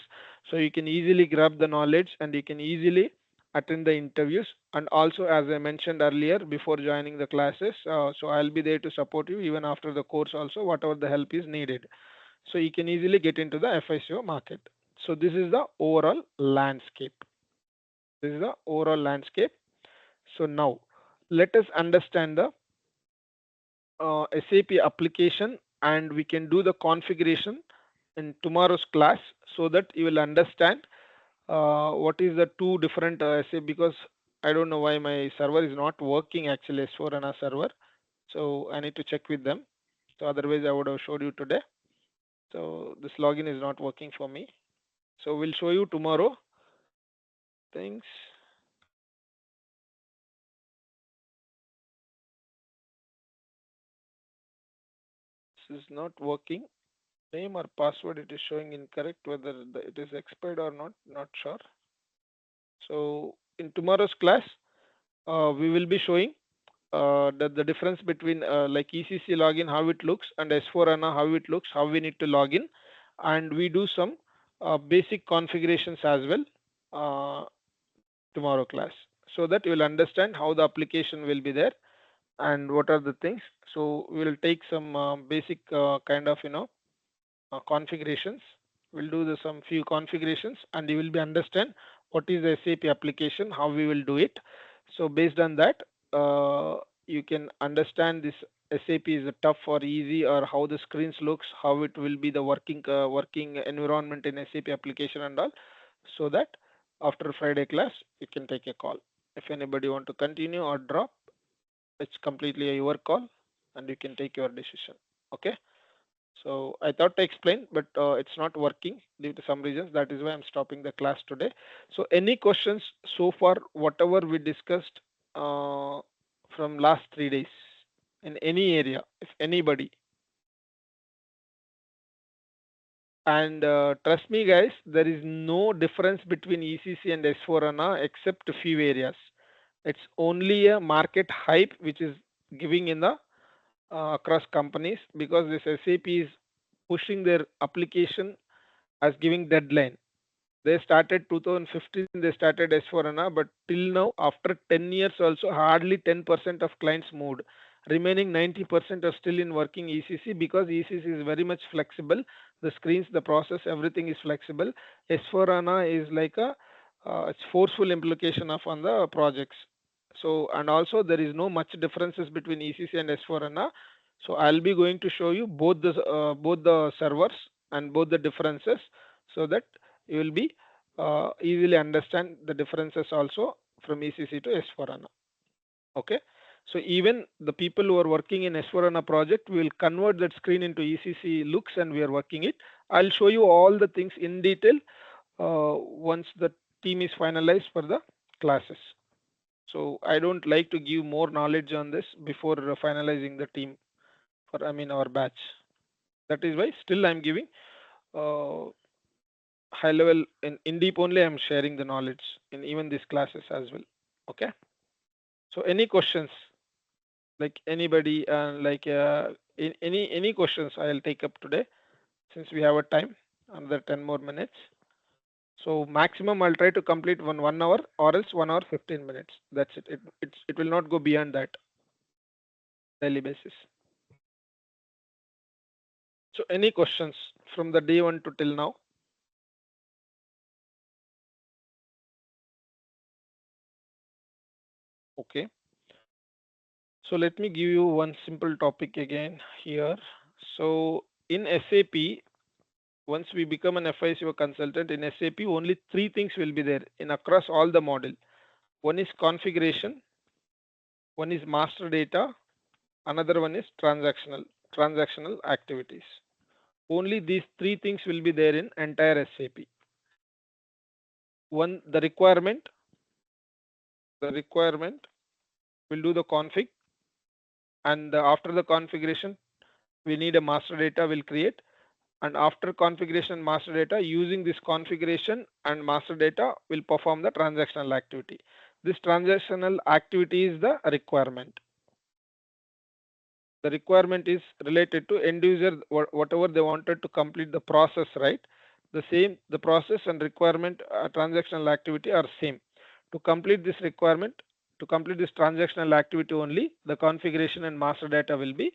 So you can easily grab the knowledge, and you can easily attend the interviews. And also, as I mentioned earlier before joining the classes, so I'll be there to support you even after the course also, whatever the help is needed. So you can easily get into the FICO market. So this is the overall landscape. This is the overall landscape. So now let us understand the SAP application, and we can do the configuration in tomorrow's class, so that you will understand what is the two different SAP, because I don't know why my server is not working actually, S4HANA server. So I need to check with them. So otherwise I would have showed you today. So this login is not working for me. So we'll show you tomorrow things. This is not working. Name or password, it is showing incorrect. Whether it is expired or not sure. So in tomorrow's class, we will be showing the difference between like ECC login, how it looks, and S4HANA, how it looks, how we need to log in, and we do some basic configurations as well tomorrow class, so that you will understand how the application will be there and what are the things. So we will take some basic kind of configurations. We'll do some few configurations, and you will be understand what is the SAP application, how we will do it. So based on that, you can understand this SAP is a tough or easy, or how the screens looks, how it will be the working environment in SAP application and all. So that after Friday class, you can take a call. If anybody want to continue or drop, it's completely your call, and you can take your decision. Okay. So I thought to explain, but it's not working due to some reasons. That is why I'm stopping the class today. So any questions so far, whatever we discussed from last 3 days in any area, if anybody. And trust me guys, there is no difference between ECC and S4HANA except a few areas. It's only a market hype which is giving in the across companies, because this SAP is pushing their application as giving deadline. They started 2015, they started S4HANA, but till now, after 10 years also, hardly 10% of clients moved. Remaining 90% are still in working ECC, because ECC is very much flexible. The screens, the process, everything is flexible. S4HANA is like a it's forceful implication of on the projects. So, and also there is no much differences between ECC and S4HANA. So I'll be going to show you both the servers and both the differences, so that you will be easily understand the differences also from ECC to S4HANA. Okay. So even the people who are working in S4HANA project will convert that screen into ECC looks, and we are working it. I'll show you all the things in detail once the team is finalized for the classes. So I don't like to give more knowledge on this before finalizing the team for our batch. That is why still I'm giving high level in deep only. I'm sharing the knowledge in even these classes as well. Okay. So any questions, like anybody, like any questions I'll take up today, since we have a time another 10 more minutes. So maximum I'll try to complete 1 hour or else 1 hour 15 minutes. That's it. It will not go beyond that daily basis. So any questions from the day one to till now? Okay. So let me give you one simple topic again here. So in SAP, once we become an FICO consultant in SAP, only three things will be there in across all the model. One is configuration, one is master data, another one is transactional activities. Only these three things will be there in entire SAP. One, the requirement will do the config, and after the configuration, we need a master data will create, and after configuration master data, using this configuration and master data will perform the transactional activity. This transactional activity is the requirement. The requirement is related to end user, whatever they wanted to complete the process, right? The process and requirement transactional activity are same. To complete this requirement, to complete this transactional activity only, the configuration and master data will be,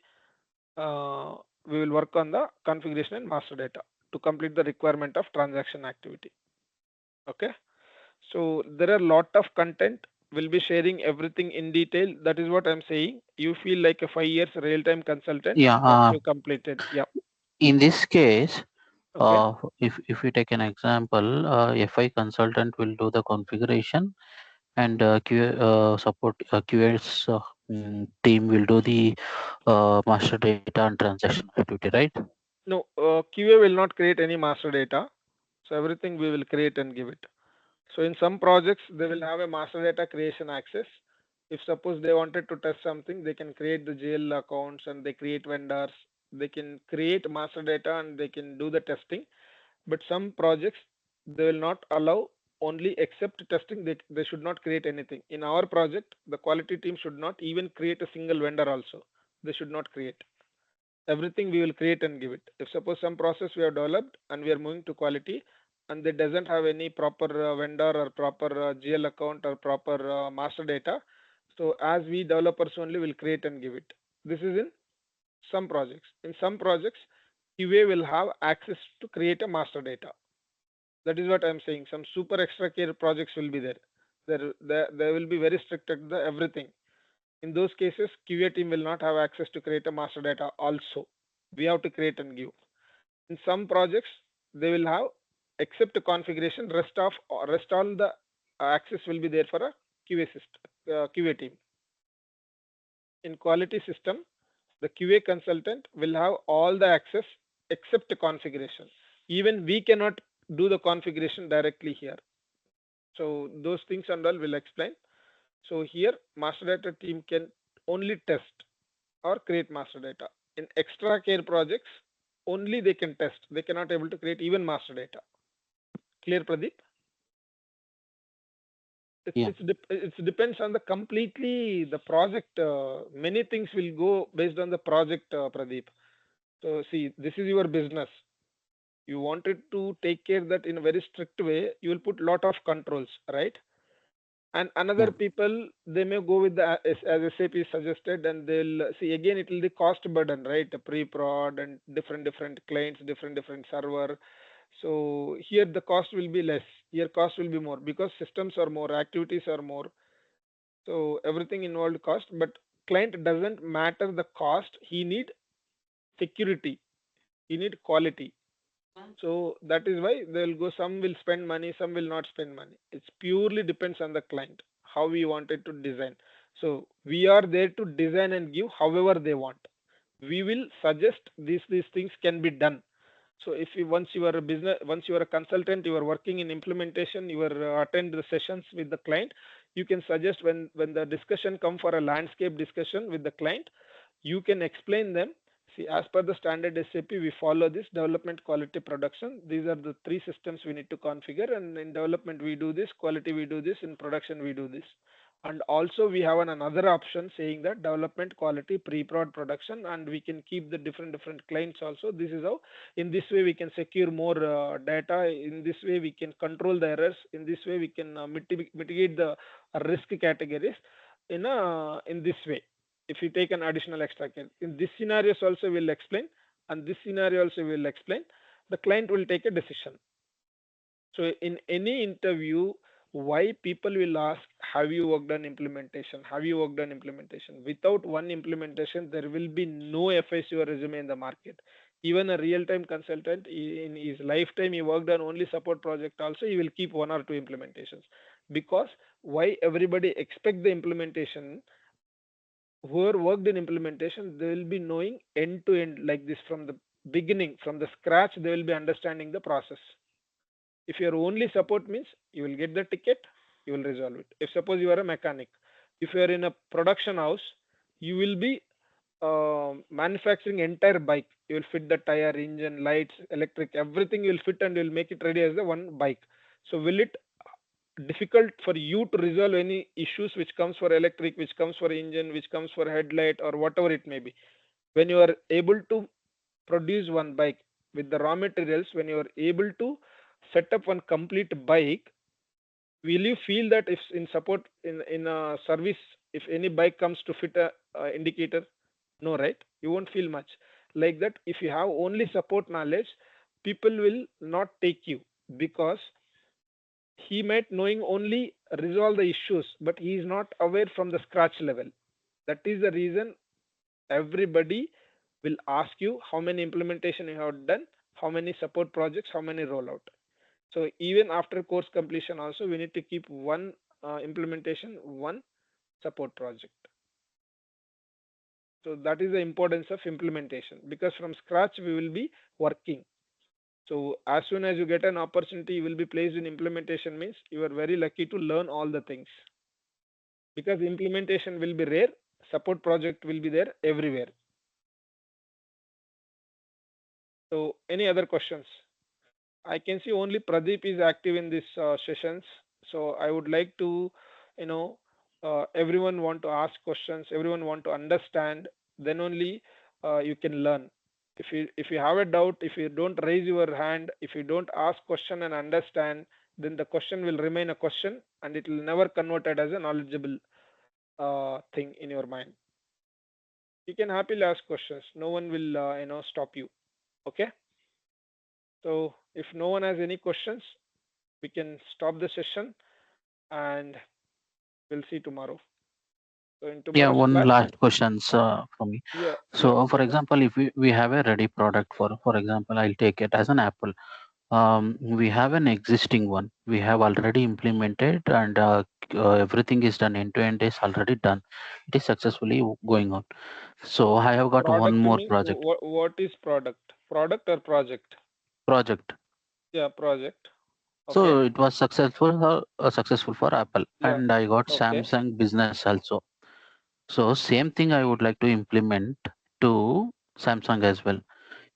we will work on the configuration and master data to complete the requirement of transaction activity. Okay. So there are a lot of content. We'll be sharing everything in detail. That is what I'm saying. You feel like a 5 years real-time consultant Yeah. once you completed. Yeah. In this case, Okay. if we take an example, FI consultant will do the configuration, and support QAS team will do the master data and transaction activity, right? No, QA will not create any master data. So everything we will create and give it. So in some projects, they will have a master data creation access. If suppose they wanted to test something, they can create the GL accounts and they create vendors. They can create master data and they can do the testing. But some projects, they will not allow only except testing. They should not create anything. In our project, the quality team should not even create a single vendor also. They should not create. Everything we will create and give it. If suppose some process we have developed and we are moving to quality and it doesn't have any proper vendor or proper GL account or proper master data, so as we developers only will create and give it. This is in some projects. In some projects, QA will have access to create a master data. That is what I'm saying. Some super extra care projects will be there. There will be very strict at the everything. In those cases, QA team will not have access to create a master data also. We have to create and give. In some projects, they will have except configuration, rest all the access will be there for a QA system, QA team. In quality system, the QA consultant will have all the access except configuration. Even we cannot do the configuration directly here. So those things and all will explain. So here, master data team can only test or create master data. In extra care projects, only they can test. They cannot able to create even master data. Clear, Pradeep? Yeah. It depends on the completely the project. Many things will go based on the project, Pradeep. So see, this is your business. You wanted to take care that in a very strict way. You will put lot of controls, right? And another Yeah. people, they may go with the as SAP suggested, and they'll see again it will be cost burden, right? The pre-prod and different clients, different server. So here the cost will be less. Here cost will be more because systems are more, activities are more. So everything involved cost, but client doesn't matter the cost. He need security. He need quality. So that is why they'll go. Some will spend money, some will not spend money. It's purely depends on the client how we wanted to design. So we are there to design and give however they want. We will suggest these things can be done. So if you once you are a business, once you are a consultant, you are working in implementation, you are attend the sessions with the client, you can suggest when the discussion come for a landscape discussion with the client, you can explain them. See, as per the standard SAP, we follow this development, quality, production. These are the three systems we need to configure, and in development we do this, quality we do this, in production we do this. And also we have another option saying that development, quality, pre-prod, production, and we can keep the different clients also. This is how, in this way we can secure more data. In this way we can control the errors. In this way we can mitigate the risk categories in this way. If you take an additional extra care, in this scenarios also we'll explain, and this scenario also we'll explain. The client will take a decision. So in any interview, why people will ask, have you worked on implementation? Have you worked on implementation? Without one implementation, there will be no FICO resume in the market. Even a real-time consultant in his lifetime, he worked on only support project also, he will keep one or two implementations. Because why everybody expect the implementation, whoever worked in implementation, they will be knowing end to end like this from the beginning, from the scratch, they will be understanding the process. If your only support means you will get the ticket, you will resolve it. If suppose you are a mechanic, if you are in a production house, you will be manufacturing entire bike. You will fit the tire, engine, lights, electric, everything you will fit and you will make it ready as the one bike. So will it difficult for you to resolve any issues which comes for electric, which comes for engine, which comes for headlight or whatever it may be? When you are able to produce one bike with the raw materials, when you are able to set up one complete bike, will you feel that if in support in a service, if any bike comes to fit a indicator? No, right? You won't feel much like that. If you have only support knowledge, people will not take you, because he might knowing only resolve the issues, but he is not aware from the scratch level. That is the reason everybody will ask you how many implementation you have done, how many support projects, how many rollout. So even after course completion also, we need to keep one implementation, one support project. So that is the importance of implementation, because from scratch we will be working. So as soon as you get an opportunity, you will be placed in implementation, means you are very lucky to learn all the things, because implementation will be rare, support project will be there everywhere. So any other questions? I can see only Pradeep is active in these sessions. So I would like to, everyone want to ask questions, everyone want to understand, then only you can learn. If you have a doubt, if you don't raise your hand, if you don't ask question and understand, then the question will remain a question and it will never converted as a knowledgeable thing in your mind. You can happily ask questions. No one will stop you. Okay. So if no one has any questions, we can stop the session and we'll see tomorrow. So in Yeah, tomorrow's one class, last questions from me. yeah, yeah, So, for go ahead. example, if we have a ready product, for example, I'll take it as an Apple. We have an existing one. We have already implemented, and everything is done end to end is already done. It is successfully going on. So I have got one Product more means project. what is product? Product or project? Project. Yeah, project. Okay. So it was successful for Apple, Yeah. and I got Okay. Samsung business also. So same thing I would like to implement to Samsung as well.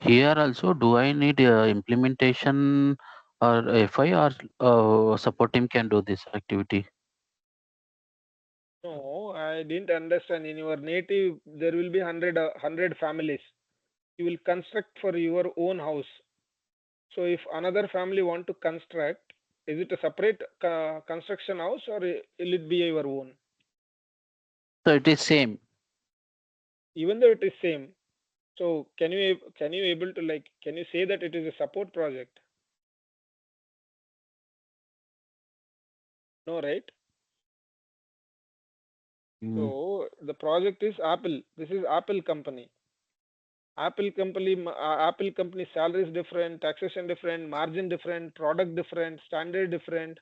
Here also, do I need implementation or FI or support team can do this activity? No, I didn't understand. In your native, there will be 100 families. You will construct for your own house. So if another family want to construct, is it a separate construction house or will it be your own? So it is same. Even though it is same, so can you able to, like, can you say that it is a support project? No, right? Mm. So the project is Apple. This is Apple company. Apple company salary is different, taxation different, margin different, product different, standard different,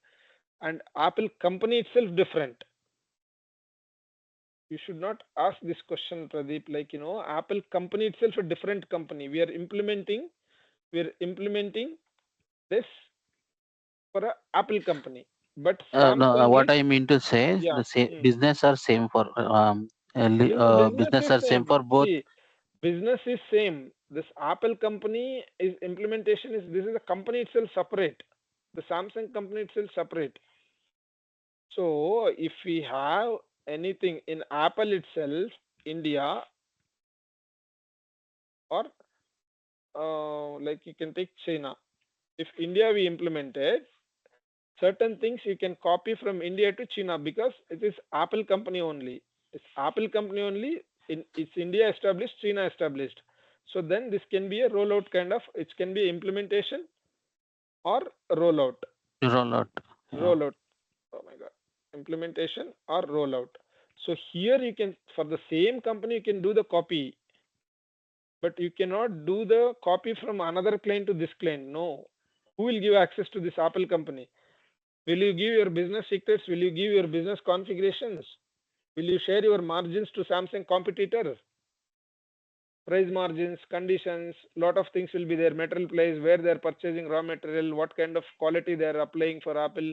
and Apple company itself different. You should not ask this question, Pradeep. Like, Apple company itself a different company. We are implementing this for a Apple company. But No, Samsung what is, I mean to say is yeah. the same business are same for Business business is are same same. for both. See, business is same. This Apple company is implementation is, this is a company itself separate. The Samsung company itself separate. So if we have anything in Apple itself, India, or like you can take China. If India we implemented certain things, you can copy from India to China because it is Apple company only. It's Apple company only. It's India established, China established. So then this can be a rollout kind of. It can be implementation or rollout. Rollout. Yeah. Rollout. Oh my God. Implementation or rollout. So here you can, for the same company, you can do the copy, but you cannot do the copy from another client to this client. No. Who will give access to this Apple company? Will you give your business secrets? Will you give your business configurations? Will you share your margins to Samsung competitor? Price margins, conditions, lot of things will be there. Material price, where they are purchasing raw material, what kind of quality they are applying for Apple.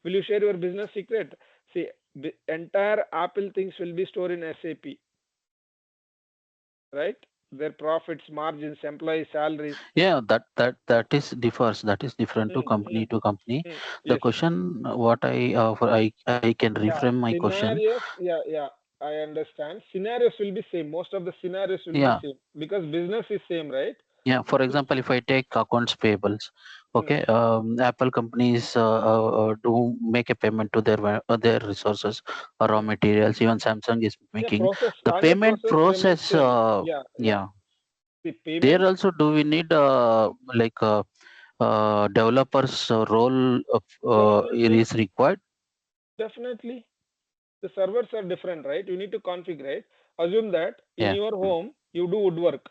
Will you share your business secret? See, the entire Apple things will be stored in SAP, right? Their profits, margins, employee salaries. Yeah, that is differs. That is different to Hmm, company to company. hmm. The Yes. question what I can Yeah. reframe my question. Scenarios. Yeah. I understand. Scenarios will be same. Most of the scenarios will be Yeah, same because business is same, right? yeah. For example, if I take accounts payables, Hmm. okay, Apple companies do make a payment to their resources or raw Hmm. materials. Even Samsung is Yeah. making Process. the Standard payment process remains process. same. Yeah. Yeah, The there payment. also do we need like developers role of, Definitely. is required? Definitely. The servers are different, right? You need to configure. Assume that in Yeah. your home you do woodwork.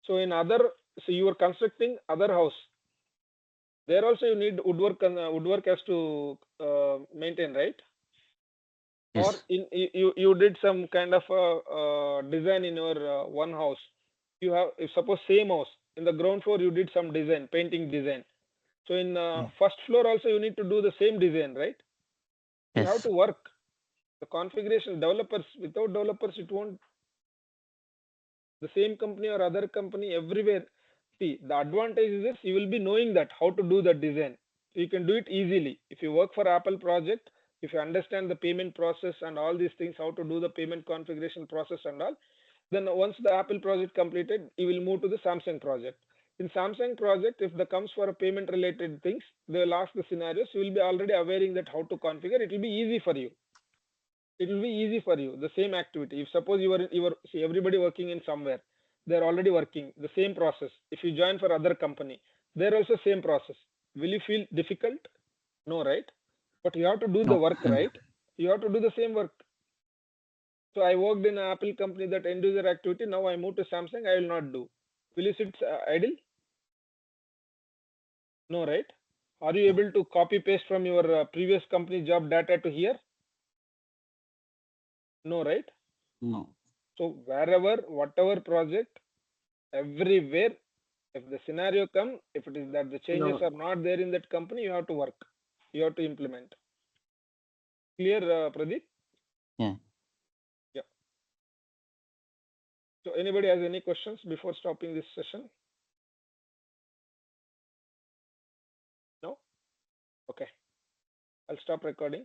So in other, so you are constructing other house. There also you need woodwork. Woodwork has to maintain, right? Or Yes. in you did some kind of design in your one house. You have, if suppose same house, in the ground floor you did some design, painting design. So in first floor also you need to do the same design, right? You have Yes. to work the configuration. Developers, without developers it won't. The same company or other company, everywhere. See, the advantage is this: you will be knowing that how to do the design, so you can do it easily. If you work for Apple project, if you understand the payment process and all these things, how to do the payment configuration process and all, then once the Apple project completed, you will move to the Samsung project. In Samsung project, if the comes for a payment related things, they will ask the scenarios. You will be already aware that how to configure. It will be easy for you. It will be easy for you. The same activity. If suppose you are see, everybody working in somewhere, they're already working the same process. If you join for other company, they're also same process. Will you feel difficult? No, right? But you have to do the No. work, right? You have to do the same work. So I worked in an Apple company, that end user activity. Now I move to Samsung. I will not do. Will you sit idle? No, right? Are you able to copy paste from your previous company job data to here? No, right? No. So wherever, whatever project, everywhere, if the scenario come, if it is that the changes No. are not there in that company, you have to work, you have to implement. Clear, Pradeep? Yeah. Yeah. So anybody has any questions before stopping this session? No? Okay, I'll stop recording.